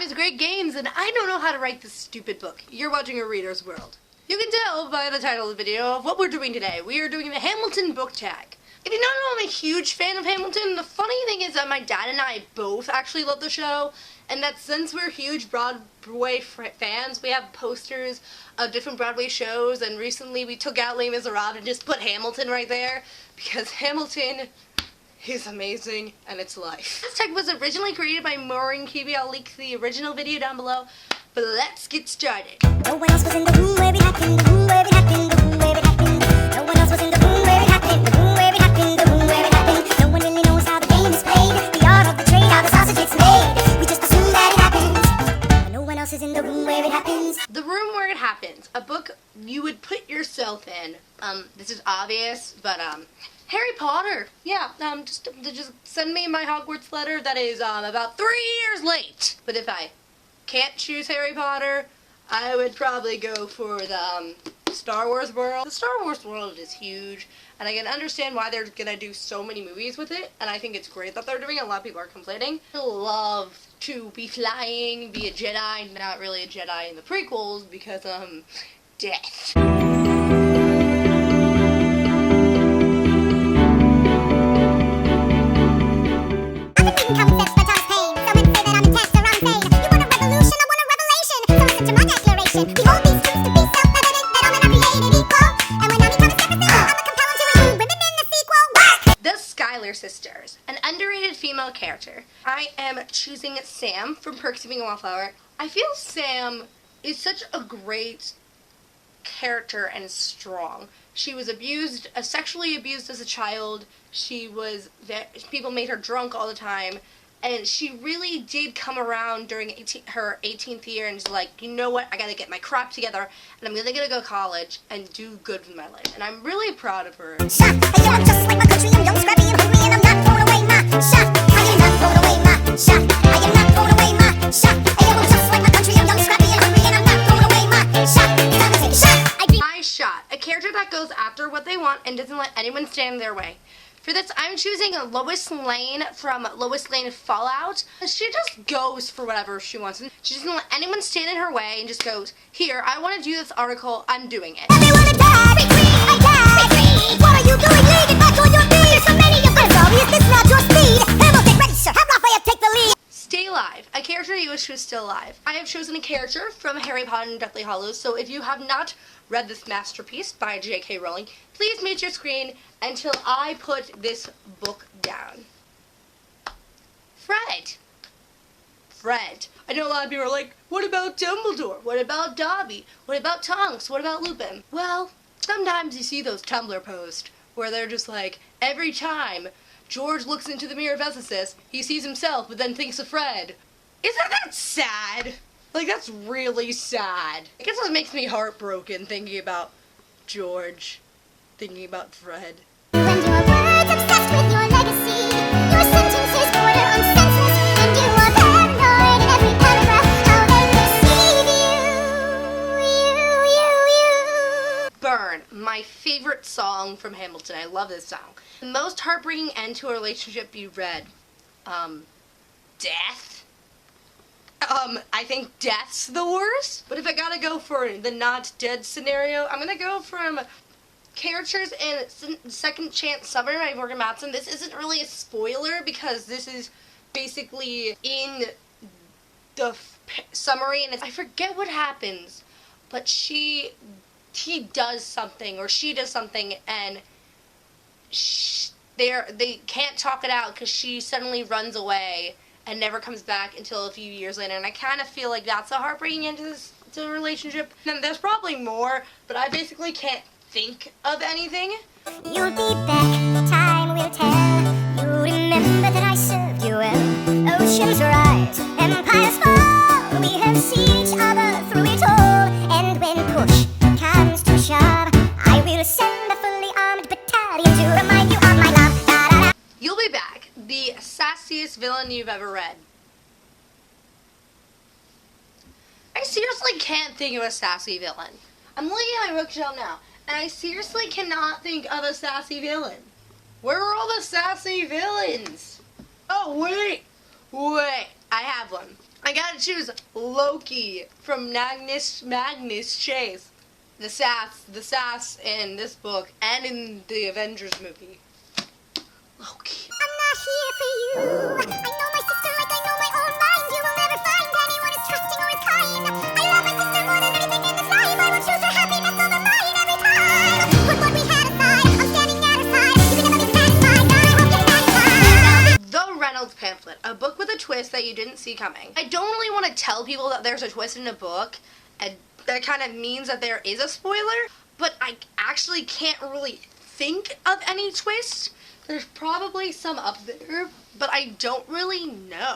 lives, great games, and I don't know how to write this stupid book. You're watching A Reader's World. You can tell by the title of the video of what we're doing today. We are doing the Hamilton book tag. If you don't know, I'm a huge fan of Hamilton. The funny thing is that my dad and I both actually love the show, and that since we're huge Broadway fans, we have posters of different Broadway shows, and recently we took out Les Miserables and just put Hamilton right there, because Hamilton is amazing, and it's life. This tag was originally created by Maureen Kiwi. I'll link the original video down below, but let's get started. No one else was in the room where it happened, the room where it happened, the room where it happened. No one else was in the room where it happened, the room where it happened, the room where it happened. No one really knows how the game is played, the art of the trade, how the sausage gets made. We just assume that it happens, but no one else is in the room where it happens. The Room Where It Happens, a book you would put yourself in. This is obvious, but Harry Potter. Yeah, just send me my Hogwarts letter that is about 3 years late. But if I can't choose Harry Potter, I would probably go for the Star Wars world. The Star Wars world is huge, and I can understand why they're gonna do so many movies with it, and I think it's great that they're doing it. A lot of people are complaining. I love to be flying, be a Jedi, not really a Jedi in the prequels because death. Sisters, an underrated female character. I am choosing Sam from Perks of Being a Wallflower. I feel Sam is such a great character and strong. She was abused, sexually abused as a child. People made her drunk all the time, and she really did come around during her 18th year and is like, you know what, I gotta get my crap together, and I'm gonna go to college and do good with my life. And I'm really proud of her. A character that goes after what they want and doesn't let anyone stand in their way. For this, I'm choosing Lois Lane from Lois Lane Fallout. She just goes for whatever she wants. She doesn't let anyone stand in her way and just goes, here, I want to do this article, I'm doing it. What are you doing? Leading back on your feet. So many of them. Sorry, is this not your speed? Hamilton, ready, sir. Have Lafayette take the lead. Stay alive. A character you wish was still alive. I have chosen a character from Harry Potter and Deathly Hallows, so if you have not read this masterpiece by J.K. Rowling, please mute your screen until I put this book down. Fred. I know a lot of people are like, what about Dumbledore? What about Dobby? What about Tonks? What about Lupin? Well, sometimes you see those Tumblr posts where they're just like, every time George looks into the mirror of Ephesus, he sees himself but then thinks of Fred. Isn't that sad? Like, that's really sad. I guess it makes me heartbroken thinking about George, thinking about Fred. When your words obsessed with your legacy, your sentences border on senseless, and you are paranoid in every paragraph, how they perceive you. Burn, my favorite song from Hamilton. I love this song. The most heartbreaking end to a relationship you read. Death? I think death's the worst. But if I gotta go for the not dead scenario, I'm gonna go from characters in Second Chance Summer by Morgan Matson. This isn't really a spoiler because this is basically in the summary, and I forget what happens, but he does something, or she does something, and they can't talk it out because she suddenly runs away and never comes back until a few years later. And I kind of feel like that's a heartbreaking end to the relationship. And there's probably more, but I basically can't think of anything. You'll be back, time will tell. You remember that I served you well. Oceans rise, empires fall. We have seen each other through it all. And when push comes to shove, I will send a fully armed battalion to remind you of my love. Da, da, da. You'll Be Back, the sassiest villain you've ever read. I seriously can't think of a sassy villain. I'm looking at my bookshelf now, and I seriously cannot think of a sassy villain. Where are all the sassy villains? Oh, wait, I have one. I gotta choose Loki from Magnus Chase. The sass in this book and in the Avengers movie. Loki. I'm not here for you. I know my sister like I know my own mind. You will never find anyone as trusting or as kind. I love my sister more than anything in this life. I will choose her happiness over mine every time. Put what we had aside. I'm standing at her side. You can never be satisfied. God, I hope you're satisfied. The Reynolds Pamphlet, a book with a twist that you didn't see coming. I don't really want to tell people that there's a twist in a book, and that kind of means that there is a spoiler, but I actually can't really think of any twist. There's probably some up there, but I don't really know.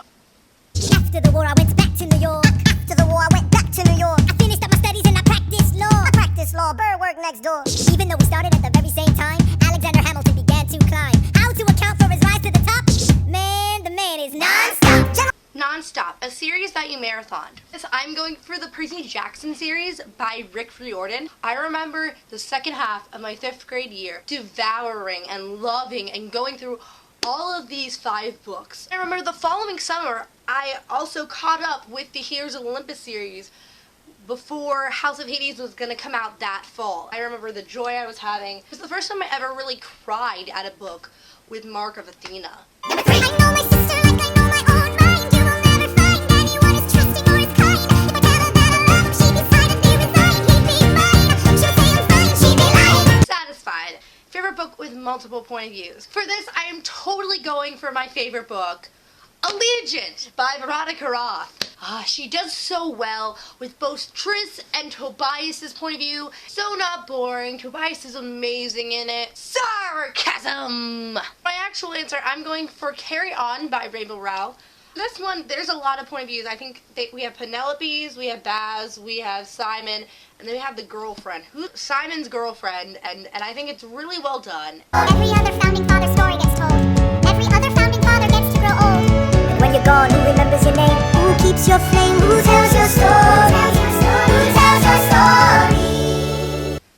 After the war, I went back to New York. After the war, I went back to New York. I finished up my studies and I practiced law. Burr worked next door. Even though we started at the very same time, Alexander Hamilton began to climb. How to account for his rise to the top? Man, the man is non-stop. Non-stop, a series that you marathoned. Yes, I'm going for the Percy Jackson series by Rick Riordan. I remember the second half of my 5th grade year devouring and loving and going through all of these 5 books. I remember the following summer, I also caught up with the Heroes of Olympus series before House of Hades was going to come out that fall. I remember the joy I was having. It was the first time I ever really cried at a book with Mark of Athena. I know my sister like I know my own mind. You will never find anyone as trusting or as kind. If I tell her that I love him, she'd be side and be resigned. He'd be mine. She'll say I'm fine, she'd be lying. Satisfied. Favorite book with multiple point of views. For this, I am totally going for my favorite book, Allegiant by Veronica Roth. She does so well with both Triss and Tobias's point of view. So not boring. Tobias is amazing in it. Sarcasm! My actual answer, I'm going for Carry On by Rainbow Rowell. This one, there's a lot of point of views. I think we have Penelope's, we have Baz, we have Simon, and then we have the girlfriend. Simon's girlfriend, and I think it's really well done. Every other founding father story gets told. Every other founding father gets to grow old. But when you're gone, who remembers your name? Who keeps your flame? Who tells your story? Who tells your story?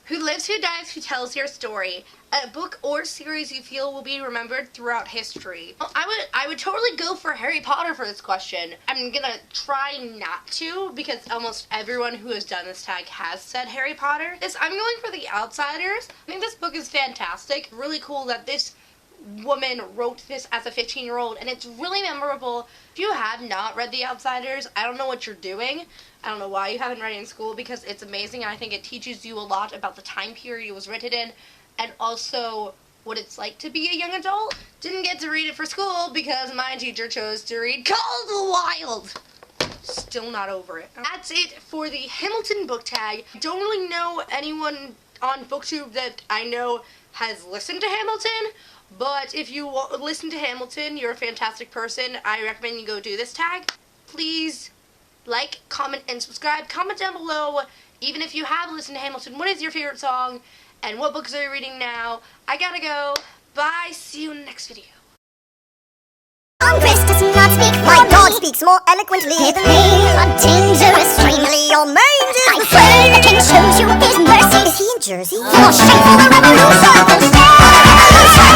Who lives, who dies, who tells your story. A book or series you feel will be remembered throughout history. Well, I would totally go for Harry Potter for this question. I'm gonna try not to because almost everyone who has done this tag has said Harry Potter. I'm going for The Outsiders. I think this book is fantastic. Really cool that this woman wrote this as a 15-year-old, and it's really memorable. If you have not read The Outsiders, I don't know what you're doing. I don't know why you haven't read it in school, because it's amazing, and I think it teaches you a lot about the time period it was written in, and also what it's like to be a young adult. Didn't get to read it for school because my teacher chose to read Call of the Wild. Still not over it. That's it for the Hamilton book tag. I don't really know anyone on BookTube that I know has listened to Hamilton, but if you listen to Hamilton, you're a fantastic person. I recommend you go do this tag. Please like, comment, and subscribe. Comment down below, even if you have listened to Hamilton, what is your favorite song, and what books are you reading now? I gotta go. Bye. See you in the next video. Congress does not speak. My God speaks more eloquently than me. A dangerous, strangely, your mind is I swear the king shows you his mercy. Is he in Jersey? For